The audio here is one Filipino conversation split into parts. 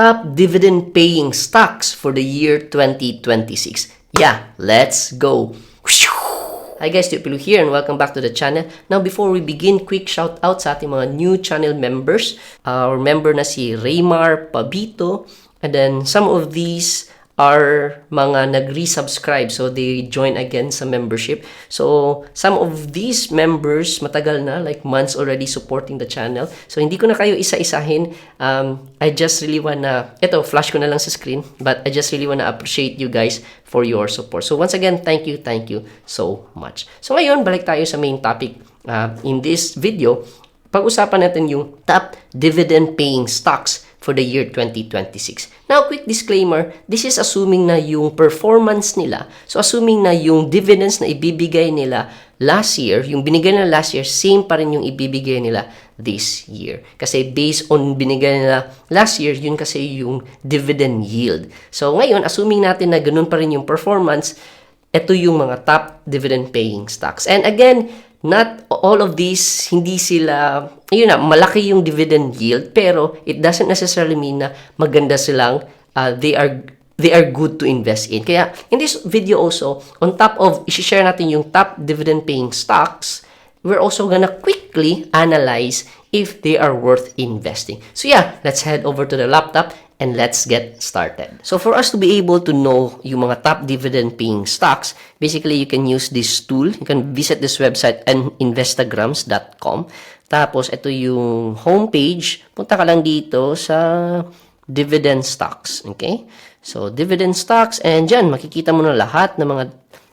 top dividend-paying stocks for the year 2026. Yeah, let's go! Hi guys, Tio Pilu here and welcome back to the channel. Now, before we begin, quick shout out sa ating mga new channel members. Our member na si Raymar Pabito, and then some of these are mga nag-resubscribe. So, they join again sa membership. So, some of these members, matagal na, like months already supporting the channel. So, hindi ko na kayo isa-isahin. I just really wanna, ito, flash ko na lang sa screen. But I just really wanna appreciate you guys for your support. So, once again, thank you so much. So, ngayon, balik tayo sa main topic. In this video, pag-usapan natin yung top dividend-paying stocks for the year 2026. Now, quick disclaimer, this is assuming na yung performance nila, so assuming na yung dividends na ibibigay nila last year, yung binigay nila last year, same pa rin yung ibibigay nila this year. Kasi based on binigay nila last year, yun kasi yung dividend yield. So, ngayon, assuming natin na ganun pa rin yung performance, ito yung mga top dividend-paying stocks. And again, not all of these, hindi sila, yun na, malaki yung dividend yield, pero it doesn't necessarily mean na maganda silang, they are good to invest in. Kaya, in this video also, on top of, i-share natin yung top dividend-paying stocks, we're also gonna quickly analyze if they are worth investing. So yeah, let's head over to the laptop and let's get started. So for us to be able to know yung mga top dividend-paying stocks, basically you can use this tool. You can visit this website and investagrams.com. Tapos ito yung homepage. Punta ka lang dito sa dividend stocks. Okay? So dividend stocks, and dyan makikita mo na lahat ng mga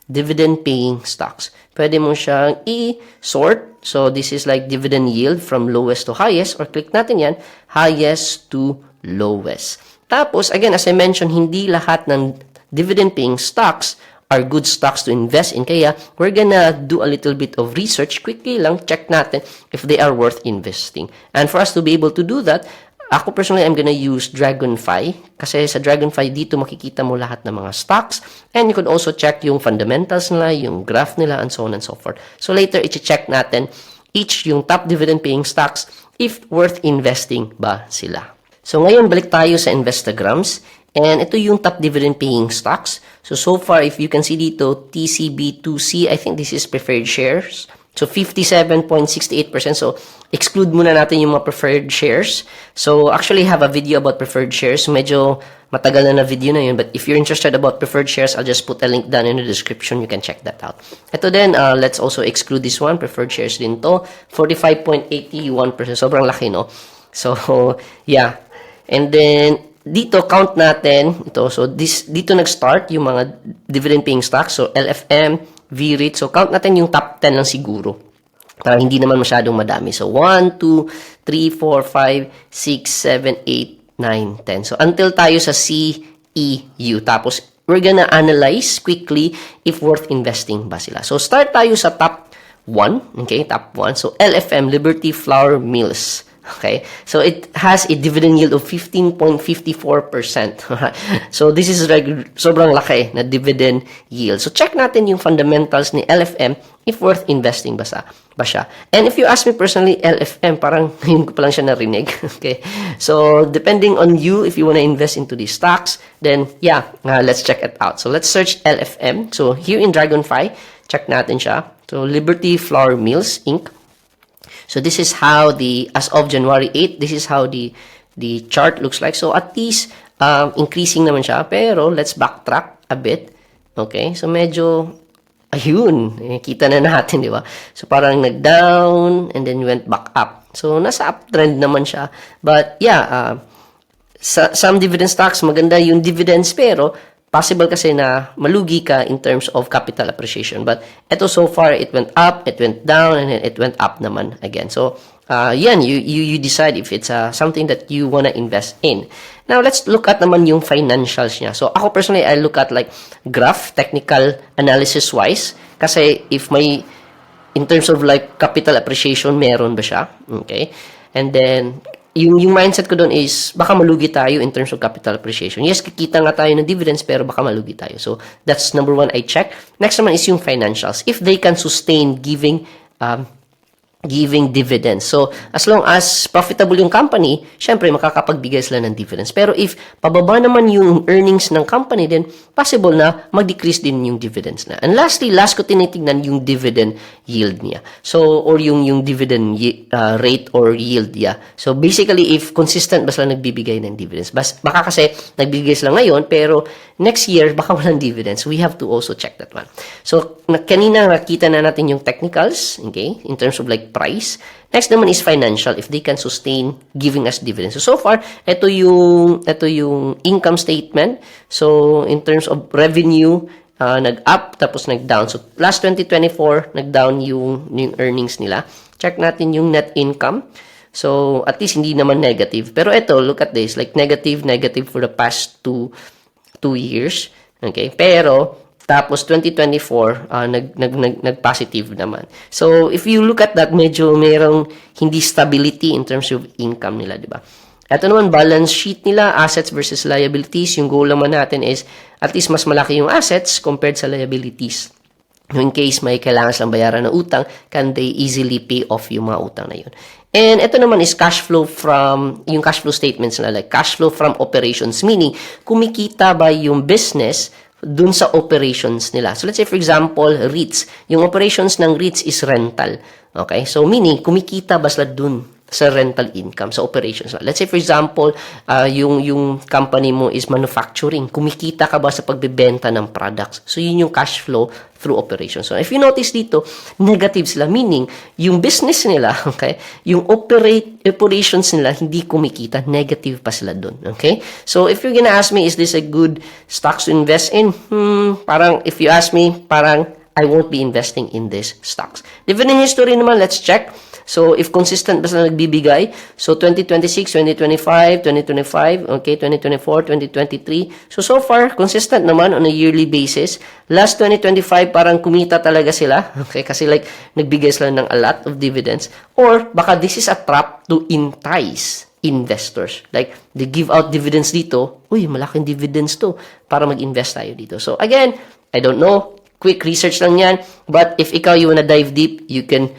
dividend-paying stocks. Pwede mo siyang i-sort. So this is like dividend yield from lowest to highest, or click natin yan, highest to lowest. Tapos, again, as I mentioned, hindi lahat ng dividend-paying stocks are good stocks to invest in. Kaya, we're gonna do a little bit of research. Quickly lang, check natin if they are worth investing. And for us to be able to do that, ako personally, I'm gonna use Dragonfly. Kasi sa Dragonfly, dito makikita mo lahat ng mga stocks. And you can also check yung fundamentals nila, yung graph nila, and so on and so forth. So later, i-check natin each yung top dividend-paying stocks if worth investing ba sila. So, ngayon, balik tayo sa Investagrams. And ito yung top dividend-paying stocks. So far, if you can see dito, TCB2C, I think this is preferred shares. So, 57.68%. So, exclude muna natin yung mga preferred shares. So, actually, I have a video about preferred shares. Medyo matagal na video na yun. But if you're interested about preferred shares, I'll just put a link down in the description. You can check that out. Ito din, let's also exclude this one. Preferred shares din to. 45.81%. Sobrang laki, no? So, yeah. And then, dito, count natin ito. So, dito nag-start yung mga dividend-paying stocks. So, LFM, VREIT. So, count natin yung top 10 lang siguro. Para hindi naman masyadong madami. So, 1, 2, 3, 4, 5, 6, 7, 8, 9, 10. So, until tayo sa CEU. Tapos, we're gonna analyze quickly if worth investing ba sila. So, start tayo sa top 1. Okay, top 1. So, LFM, Liberty Flour Mills. Okay, so it has a dividend yield of 15.54%. So this is like sobrang laki na dividend yield. So check natin yung fundamentals ni LFM if worth investing ba siya. And if you ask me personally, LFM, parang ngayon ko pa lang siya narinig. Okay, so depending on you, if you wanna invest into these stocks, then yeah, let's check it out. So let's search LFM. So here in Dragonfly, check natin siya. So Liberty Flour Mills Inc. So this is how as of January 8, this is how the chart looks like. So at least, increasing naman siya. Pero let's backtrack a bit. Okay, so medyo, ayun, kita na natin, di ba? So parang nag-down and then went back up. So nasa uptrend naman siya. But yeah, some dividend stocks, maganda yung dividends, pero possible kasi na malugi ka in terms of capital appreciation. But ito so far, it went up, it went down, and then it went up naman again. So, yan, you decide if it's something that you wanna invest in. Now, let's look at naman yung financials niya. So, ako personally, I look at like graph, technical analysis-wise. Kasi if may, in terms of like capital appreciation, meron ba siya? Okay. And then, yung mindset ko doon is baka malugi tayo in terms of capital appreciation. Yes, kikita nga tayo ng dividends pero baka malugi tayo. So, that's number one I check. Next naman is yung financials. If they can sustain giving giving dividends. So, as long as profitable yung company, syempre makakapagbigay sila ng dividends. Pero if pababa naman yung earnings ng company, then possible na mag-decrease din yung dividends na. And lastly, last ko tinitingnan yung dividend yield niya. So, or yung dividend rate or yield niya. So, basically, if consistent ba sila nagbibigay ng dividends? Baka kasi nagbibigay sila ngayon, pero next year, baka walang dividends. We have to also check that one. So, kanina nakita na natin yung technicals, okay, in terms of like price. Next naman is financial, if they can sustain giving us dividends. So far, ito yung income statement. So, in terms of revenue, nag-up tapos nag-down. So, last 2024, nag-down yung earnings nila. Check natin yung net income. So, at least hindi naman negative. Pero ito, look at this, like negative for the past two years. Okay? Pero, tapos 2024, nag-positive naman. So, if you look at that, medyo merong hindi stability in terms of income nila, di ba? Ito naman, balance sheet nila, assets versus liabilities. Yung goal naman natin is at least mas malaki yung assets compared sa liabilities. In case may kailangan silang bayaran ng utang, can they easily pay off yung mga utang na yun. And ito naman is cash flow yung cash flow statements nila, like cash flow from operations, meaning kumikita ba yung business dun sa operations nila. So, let's say, for example, REITs. Yung operations ng REITs is rental. Okay? So, meaning, kumikita ba sila dun sa rental income, sa operations. Let's say, for example, yung company mo is manufacturing. Kumikita ka ba sa pagbebenta ng products? So, yun yung cash flow through operations. So, if you notice dito, negative sila. Meaning, yung business nila, okay, yung operations nila, hindi kumikita. Negative pa sila dun. Okay? So, if you're gonna ask me, is this a good stocks to invest in? Parang, if you ask me, parang, I won't be investing in these stocks. Dividend history naman, let's check. So, if consistent ba sila nagbibigay? So, 2026, 2025, 2025, okay, 2024, 2023. So far, consistent naman on a yearly basis. Last 2025, parang kumita talaga sila. Okay, kasi like, nagbigay sila ng a lot of dividends. Or, baka this is a trap to entice investors. Like, they give out dividends dito. Uy, malaking dividends to para mag-invest tayo dito. So, again, I don't know. Quick research lang yan. But if ikaw, you wanna dive deep, you can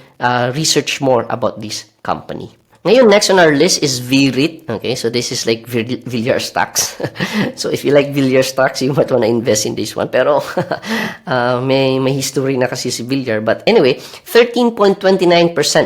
research more about this company. Ngayon, next on our list is VREIT. Okay, so this is like Villar stocks. So if you like Villar stocks, you might wanna invest in this one. Pero may history na kasi si Villar. But anyway, 13.29%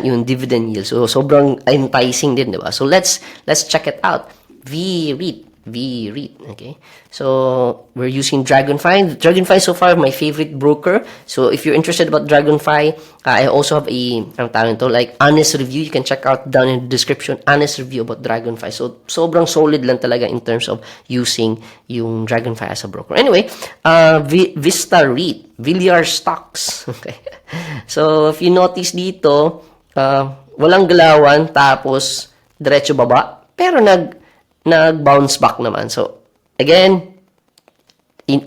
yung dividend yield. So sobrang enticing din, diba? So let's check it out. VREIT. Okay, so we're using Dragonfy. Dragonfy so far my favorite broker. So if you're interested about Dragonfy, I also have like honest review. You can check out down in the description, honest review about Dragonfy. So sobrang solid lang talaga in terms of using yung Dragonfy as a broker. Anyway, Vista REIT, Villar stocks. Okay, so if you notice dito, walang galawan tapos diretso baba, pero nag-bounce back naman. So, again,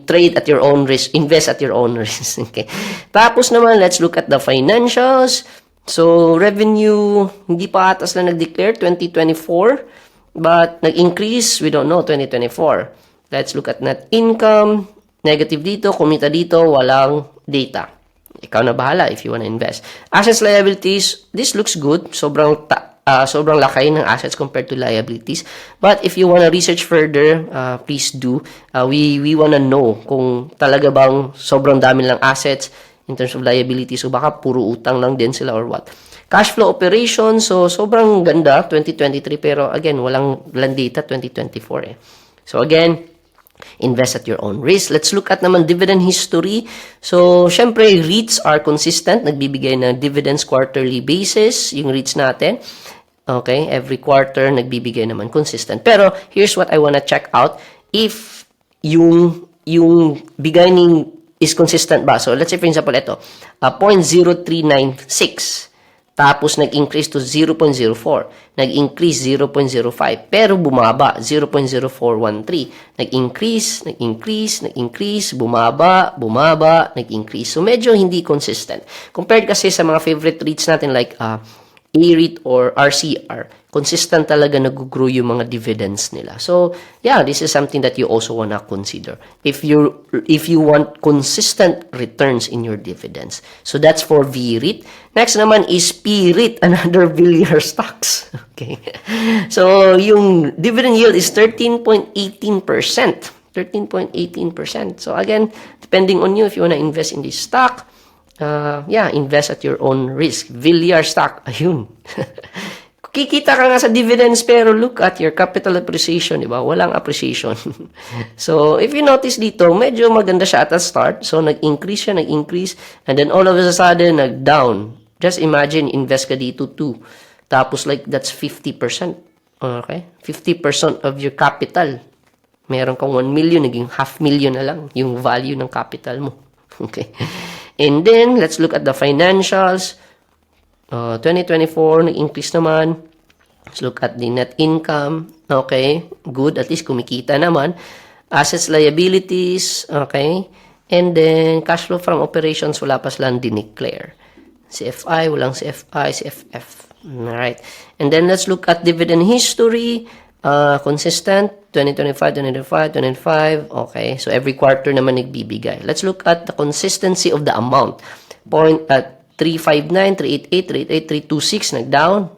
trade at your own risk, invest at your own risk. Okay. Tapos naman, let's look at the financials. So, revenue, hindi pa atas na nag-declare, 2024. But, nag-increase, we don't know, 2024. Let's look at net income. Negative dito, kumita dito, walang data. Ikaw na bahala if you wanna invest. Assets, liabilities, this looks good. Sobrang laki ng assets compared to liabilities. But if you wanna research further, please do. We wanna know kung talaga bang sobrang dami lang assets in terms of liabilities. So baka puro utang lang din sila or what. Cash flow operations, so sobrang ganda, 2023. Pero again, walang data, 2024 eh. So again, invest at your own risk. Let's look at naman dividend history. So, syempre, REITs are consistent. Nagbibigay ng dividends quarterly basis, yung REITs natin. Okay, every quarter, nagbibigay naman consistent. Pero, here's what I wanna check out. If yung bigay is consistent ba? So, let's say, for example, ito, 0.0396. Tapos, nag-increase to 0.04. Nag-increase 0.05. Pero, bumaba, 0.0413. Nag-increase, bumaba, nag-increase. So, medyo hindi consistent. Compared kasi sa mga favorite REITs natin like AREIT or RCR, consistent talaga nag-grow yung mga dividends nila. So, yeah, this is something that you also wanna consider if you want consistent returns in your dividends. So, that's for VREIT. Next naman is PREIT, another Villar stocks. Okay. So, yung dividend yield is 13.18%. 13.18%. So, again, depending on you if you wanna invest in this stock, yeah, invest at your own risk. Villar stock, ayun. Kikita ka nga sa dividends pero look at your capital appreciation, di ba? Walang appreciation. So, if you notice dito, medyo maganda siya at the start. So, nag-increase siya, nag-increase, and then all of a sudden, nag-down. Just imagine, invest ka dito 2. Tapos like, that's 50%. Okay? 50% of your capital. Meron kang 1 million, naging 500,000 na lang yung value ng capital mo. Okay? And then, let's look at the financials. 2024, nag-increase naman. Let's look at the net income. Okay, good. At least kumikita naman. Assets, liabilities. Okay. And then, cash flow from operations, wala pa silang dineclare. CFI, walang CFI, CFF. Alright. And then, let's look at dividend history. Consistent. 2025, 2025, 2025. Okay. So, every quarter naman nagbibigay. Let's look at the consistency of the amount. Point at 359, 388, 388, 326, nag-down.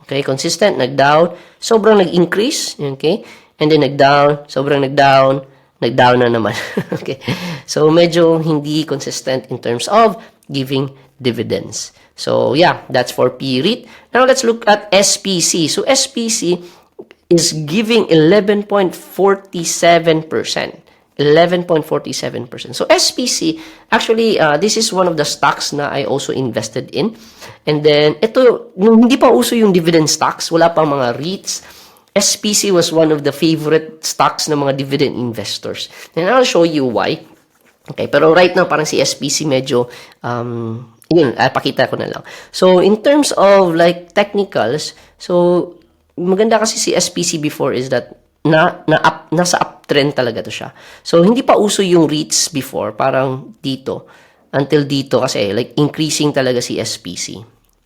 Okay, consistent, nag-down. Sobrang nag-increase, okay? And then nag-down, sobrang nag-down, nag-down na naman. Okay, so medyo hindi consistent in terms of giving dividends. So yeah, that's for PREIT. Now let's look at SPC. So SPC is giving 11.47%. 11.47%. So SPC, actually, this is one of the stocks na I also invested in. And then, ito, nung hindi pa uso yung dividend stocks, wala pang mga REITs, SPC was one of the favorite stocks ng mga dividend investors. And I'll show you why. Okay, pero right now, parang si SPC medyo, yun, pakita ko na lang. So, in terms of like technicals, so, maganda kasi si SPC before is that nasa uptrend talaga to siya. So, hindi pa uso yung REITs before, parang dito, until dito kasi, like, increasing talaga si SPC,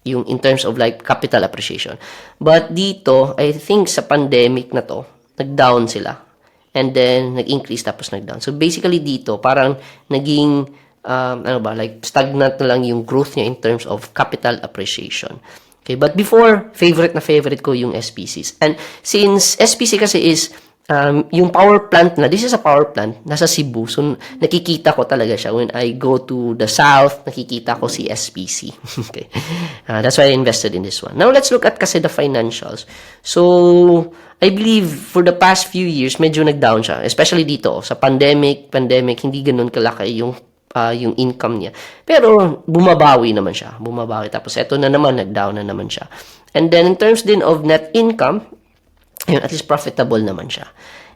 yung in terms of, like, capital appreciation. But dito, I think sa pandemic na to, nag-down sila. And then, nag-increase tapos nag-down. So, basically dito, parang naging, like, stagnant na lang yung growth niya in terms of capital appreciation. Okay, but before, favorite ko yung SPCs. And since SPC kasi is, yung power plant na, this is a power plant, nasa Cebu. So, nakikita ko talaga siya. When I go to the south, nakikita ko si SPC. Okay. That's why I invested in this one. Now, let's look at kasi the financials. So, I believe for the past few years, medyo nag-down siya. Especially dito, sa pandemic, hindi ganun kalaki yung income niya. Pero, bumabawi naman siya. Tapos, eto na naman, nag-down na naman siya. And then, in terms din of net income, ayun, at least profitable naman siya.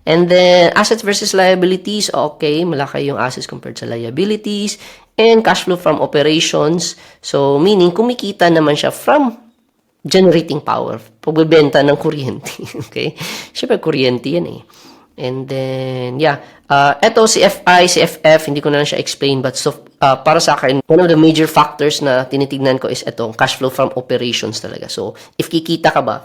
And then, assets versus liabilities, okay, malaki yung assets compared sa liabilities. And cash flow from operations. So, meaning, kumikita naman siya from generating power. Pagbebenta ng kuryente. Okay? Siyempre, kuryente yan eh. And then, yeah. Eto, CFI, CFF, hindi ko na lang siya explain. But so, para sa akin, one of the major factors na tinitignan ko is eto, cash flow from operations talaga. So, if kikita ka ba,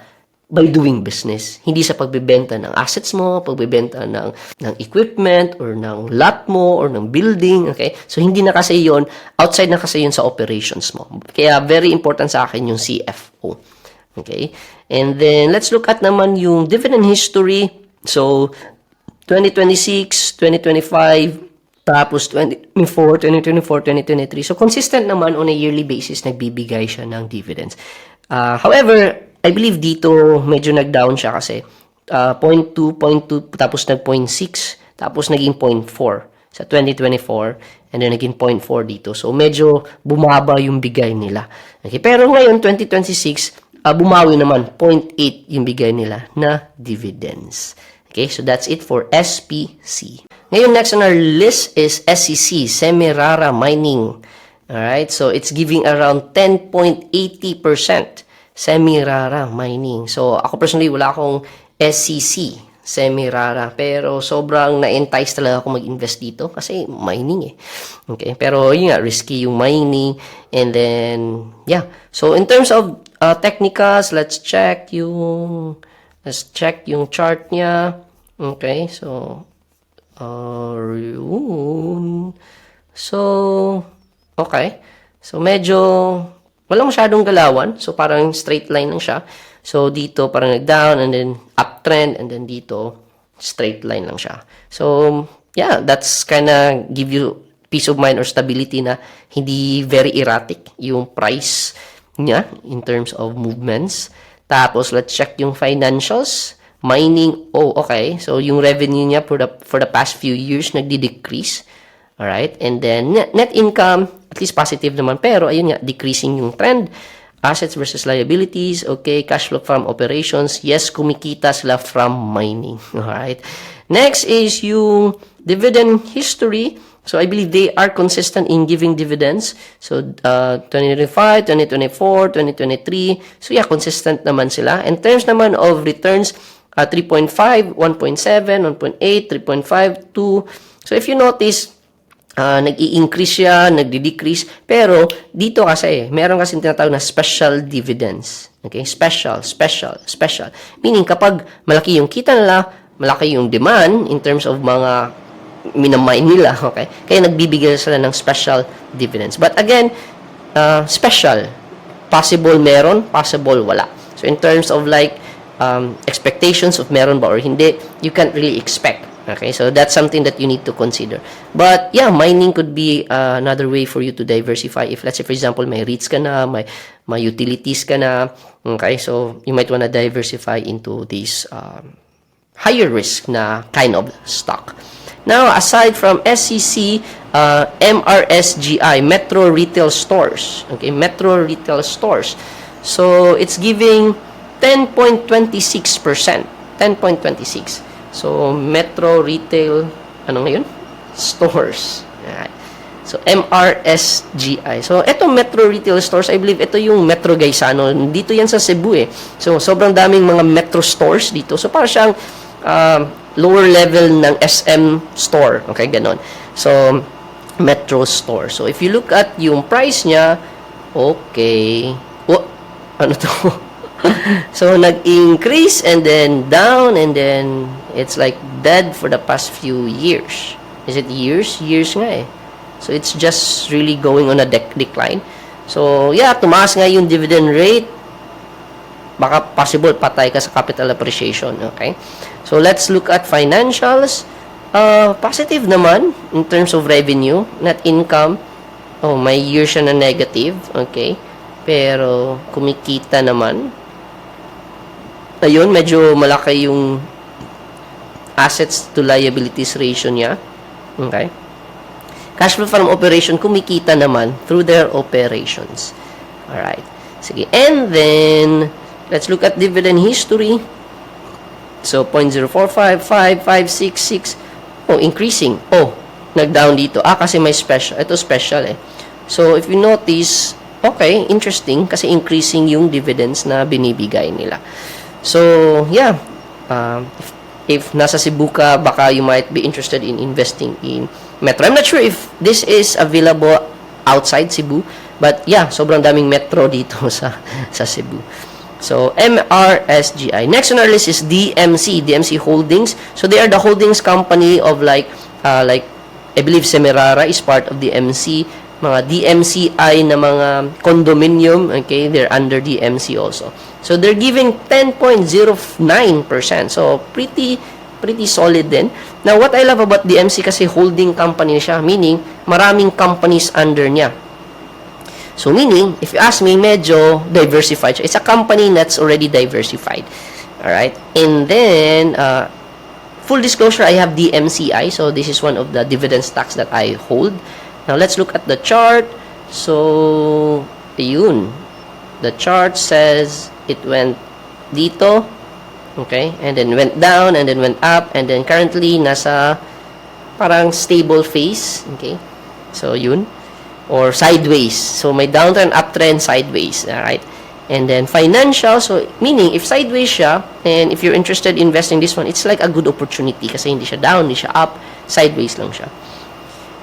by doing business. Hindi sa pagbebenta ng assets mo, pagbebenta ng equipment, or ng lot mo, or ng building. Okay? So, hindi na kasi yun, outside na kasi yun sa operations mo. Kaya, very important sa akin yung CFO. Okay? And then, let's look at naman yung dividend history. So, 2026, 2025, tapos 2024, 2023. So, consistent naman on a yearly basis, nagbibigay siya ng dividends. However, I believe dito, medyo nag-down siya kasi 0.2, tapos nag-0.6, tapos naging 0.4 sa 2024, and then naging 0.4 dito. So, medyo bumaba yung bigay nila. Okay? Pero ngayon, 2026, bumawi naman, 0.8 yung bigay nila na dividends. Okay, so that's it for SPC. Ngayon, next on our list is SCC, Semirara Mining. Alright, so it's giving around 10.80% Semirara Mining. So, ako personally, wala akong SCC. Semirara. Pero sobrang na-entice talaga ako mag-invest dito kasi mining eh. Okay, pero yun nga, risky yung mining. And then, yeah. So, in terms of technicals, let's check yung chart niya. Okay, so, yun. So, okay. So, medyo walang masyadong galawan. So, parang straight line lang siya. So, dito parang nag-down and then uptrend and then dito straight line lang siya. So, yeah, that's kinda give you peace of mind or stability na hindi very erratic yung price niya in terms of movements. Tapos, let's check yung financials. Mining, okay. So, yung revenue niya for the past few years nagdi-decrease. Alright? And then, net income, at least positive naman. Pero, ayun nga, decreasing yung trend. Assets versus liabilities, okay. Cash flow from operations, yes, kumikita sila from mining. Alright? Next is yung dividend history. So, I believe they are consistent in giving dividends. So, 2025, 2024, 2023. So, yeah, consistent naman sila. In terms naman of returns, 3.5, 1.7, 1.8, 3.5, 2. So, if you notice, nag-i-increase siya, nagdi-decrease. Pero, dito kasi, meron kasi tinatawag na special dividends. Okay? Special. Meaning, kapag malaki yung kita nila, malaki yung demand in terms of mga minamine nila, okay? Kaya nagbibigay sila ng special dividends. But again, special. Possible meron, possible wala. So, in terms of like, expectations of meron ba or hindi, you can't really expect. Okay, so that's something that you need to consider. But yeah, mining could be another way for you to diversify. If let's say, for example, may REITs ka na, may utilities ka na, okay, so you might want to diversify into these higher risk na kind of stock. Now, aside from SCC, MRSGI, Metro Retail Stores. Okay, Metro Retail Stores. So, it's giving 10.26%. 10.26%. So, Metro Retail, ano ngayon? Stores. Alright. So, MRSGI. So, ito Metro Retail Stores, I believe ito yung Metro Gaisano. Dito yan sa Cebu eh. So, sobrang daming mga Metro stores dito. So, para siyang lower level ng SM store. Okay, ganon. So, Metro Store. So, if you look at yung price niya, okay. Ano to? So, nag-increase and then down and then it's like dead for the past few years. Is it years? Years nga eh. So, it's just really going on a decline. So, yeah, tumaas nga yung dividend rate. Baka possible patay ka sa capital appreciation. Okay? So, let's look at financials. Positive naman in terms of revenue. Net income. May year siya na negative. Okay? Pero, kumikita naman. Ayun, medyo malaki yung assets to liabilities ratio niya. Okay? Cash flow from operation, kumikita naman through their operations. Alright. Sige. And then, let's look at dividend history. So, 0.0455, 566. Increasing. Nag-down dito. Kasi may special. Ito special eh. So, if you notice, okay, interesting kasi increasing yung dividends na binibigay nila. So, yeah, if nasa Cebu ka, baka you might be interested in investing in Metro. I'm not sure if this is available outside Cebu, but yeah, sobrang daming Metro dito sa Cebu. So, MRSGI. Next on our list is DMC Holdings. So, they are the holdings company of like I believe Semirara is part of DMC. Mga DMCI na mga condominium, okay, they're under DMC also. So, they're giving 10.09%. So, pretty solid din. Now, what I love about DMC kasi holding company siya, meaning, maraming companies under niya. So, meaning, if you ask me, medyo diversified siya. It's a company that's already diversified. Alright? And then, full disclosure, I have DMCI. So, this is one of the dividend stocks that I hold. Now, let's look at the chart. So, yun. The chart says it went dito. Okay? And then went down, and then went up, and then currently, nasa parang stable phase. Okay? So, yun. Or sideways. So, may downtrend, uptrend, sideways. Alright? And then financial, so meaning if sideways siya, and if you're interested in investing this one, it's like a good opportunity kasi hindi siya down, hindi siya up, sideways lang siya.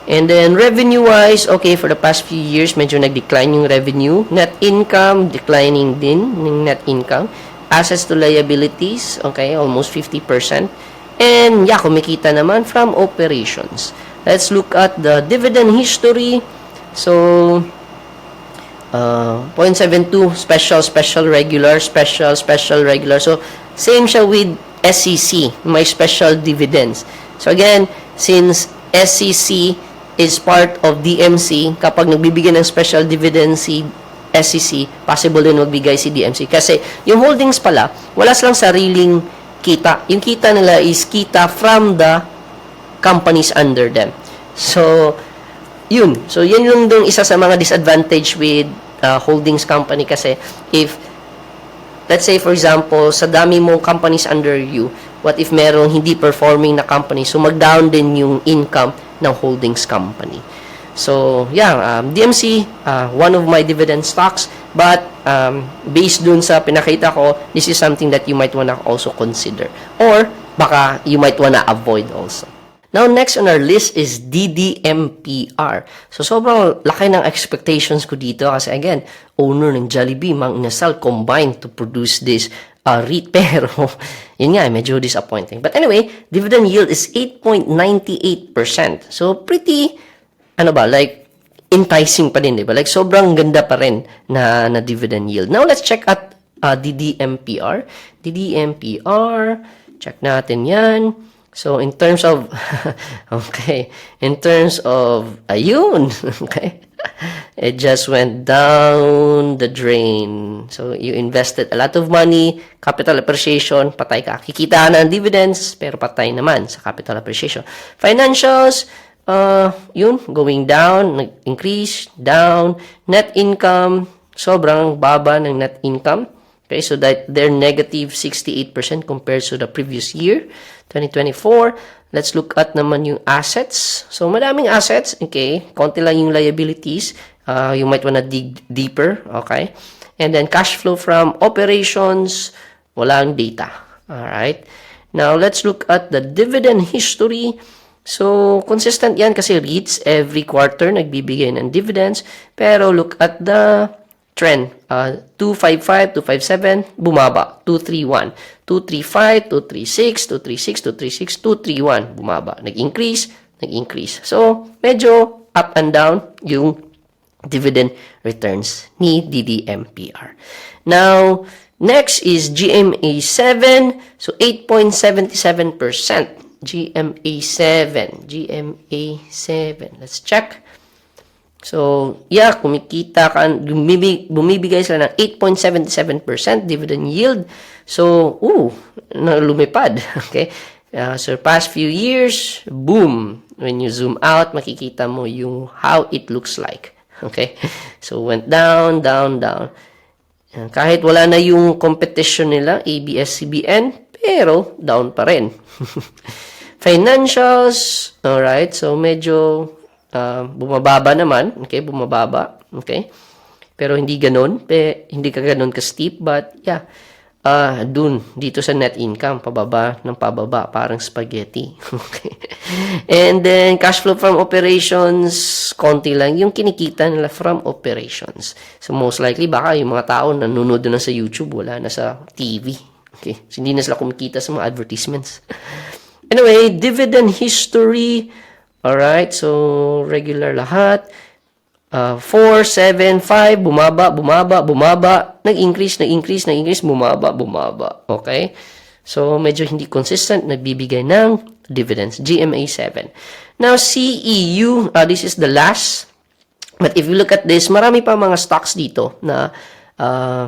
And then revenue-wise, okay, for the past few years, medyo nag-decline yung revenue. Net income, declining din yung net income. Assets to liabilities, okay, almost 50%. And yeah, kumikita naman from operations. Let's look at the dividend history. So, 0.72, special, regular, special, regular. So, same siya with SEC, may special dividends. So, again, since SEC is part of DMC, kapag nagbibigay ng special dividend si SEC, possible din magbigay si DMC. Kasi, yung holdings pala, wala silang sariling kita. Yung kita nila is kita from the companies under them. So, yun. So, yan yung dong isa sa mga disadvantage with holdings company kasi if, let's say for example, sa dami mong companies under you, what if merong hindi performing na company? So, mag-down din yung income ng holdings company. So, yeah, DMC, one of my dividend stocks, but based dun sa pinakita ko, this is something that you might wanna also consider. Or, baka you might wanna avoid also. Now, next on our list is DDMPR. So, sobrang laki ng expectations ko dito kasi again, owner ng Jollibee, Mang Inasal, combined to produce this REIT. Pero, yun nga, medyo disappointing. But anyway, dividend yield is 8.98%. So, pretty, like, enticing pa din, di ba? Like, sobrang ganda pa rin na dividend yield. Now, let's check at DDMPR. DDMPR, check natin yan. So, in terms of, okay, in terms of, ayun, okay, it just went down the drain. So, you invested a lot of money, capital appreciation, patay ka. Kikita na ang dividends, pero patay naman sa capital appreciation. Financials, yun, going down, nag-increase, down, net income, sobrang baba ng net income. Okay, so that they're negative 68% compared to the previous year, 2024. Let's look at naman yung assets. So, madaming assets, okay, konti lang yung liabilities. You might wanna dig deeper, okay? And then, cash flow from operations, walang data. Alright? Now, let's look at the dividend history. So, consistent yan kasi REITs every quarter nagbibigay ng dividends. Pero, look at the trend. 255, 257, bumaba. 231, 235, 236, 236, 236, 231, bumaba. Nag-increase, nag-increase. So, medyo up and down yung dividend returns ni DDMPR. Now, next is GMA7. So, 8.77%. GMA7. GMA7. Let's check. So, yeah, kumikita ka, bumibigay sila ng 8.77% dividend yield. So, lumipad. Okay? So, past few years, boom. When you zoom out, makikita mo yung how it looks like. Okay? So, went down, down, down. Kahit wala na yung competition nila, ABS-CBN, pero down pa rin. Financials, alright, so medyo bumababa naman, okay, bumababa, okay, pero hindi ganun, hindi ka ganun ka steep, but yeah, dito sa net income, pababa ng pababa, parang spaghetti, okay, and then cash flow from operations, konti lang yung kinikita nila from operations, so most likely, baka yung mga tao nanonood na sa YouTube, wala na sa TV, okay, so hindi na sila kumikita sa mga advertisements. Anyway, dividend history. Alright, so regular lahat. 4, 7, 5, bumaba, nag-increase, bumaba. Okay? So, medyo hindi consistent, nagbibigay ng dividends. GMA7. Now, CEU, this is the last. But if you look at this, marami pa mga stocks dito na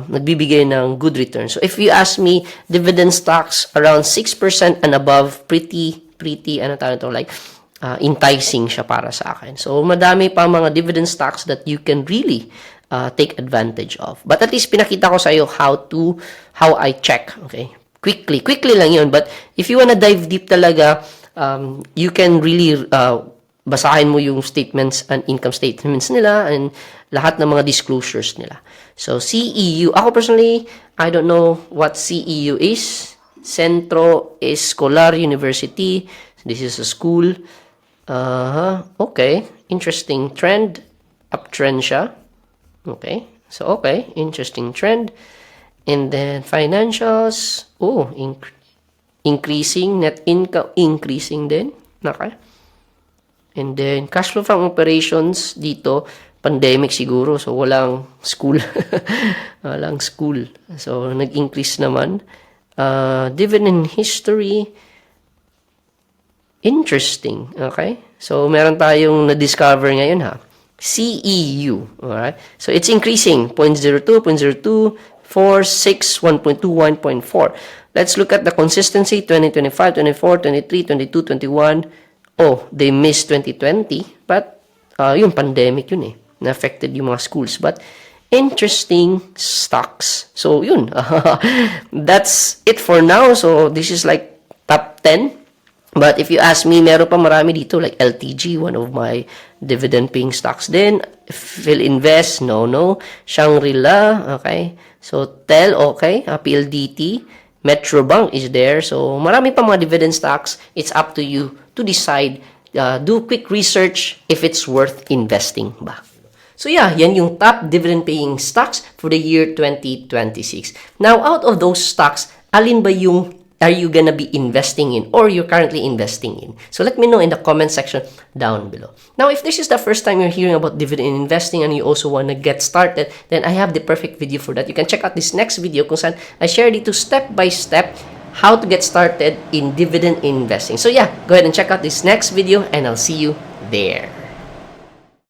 nagbibigay ng good return. So, if you ask me, dividend stocks around 6% and above, pretty, like, enticing siya para sa akin. So, madami pa mga dividend stocks that you can really take advantage of. But at least, pinakita ko sa iyo how I check. Okay? Quickly lang yun. But if you wanna dive deep talaga, you can really basahin mo yung statements and income statements nila and lahat ng mga disclosures nila. So, CEU. Ako personally, I don't know what CEU is. Centro Escolar University. This is a school. Okay. Interesting trend. Uptrend siya. Okay. So, okay. Interesting trend. And then, financials. Oh, increasing. Net income, increasing din. Okay. And then, cash flow from operations dito, pandemic siguro. So, walang school. Walang school. So, nag-increase naman. Dividend history. Interesting. Okay? So, meron tayong na-discover ngayon ha. CEU. Alright? So, it's increasing. 0.02, 0.02, 4, 6, 1.2, 1.4. Let's look at the consistency. 2025, 24, 23, 22, 21. Oh, they missed 2020, but yung pandemic yun eh, na-affected yung mga schools. But interesting stocks. So yun, that's it for now. So this is like top 10. But if you ask me, meron pa marami dito like LTG, one of my dividend-paying stocks din. Philinvest, no. Shangri-La, okay. So TEL, okay. PLDT. Metrobank is there. So marami pa mga dividend stocks. It's up to you to decide, do quick research if it's worth investing ba. So yeah, yan yung top dividend-paying stocks for the year 2026. Now, out of those stocks, alin ba yung are you gonna be investing in or you're currently investing in? So let me know in the comment section down below. Now, if this is the first time you're hearing about dividend investing and you also want to get started, then I have the perfect video for that. You can check out this next video kung saan I share dito step by step how to get started in dividend investing. So yeah, go ahead and check out this next video and I'll see you there.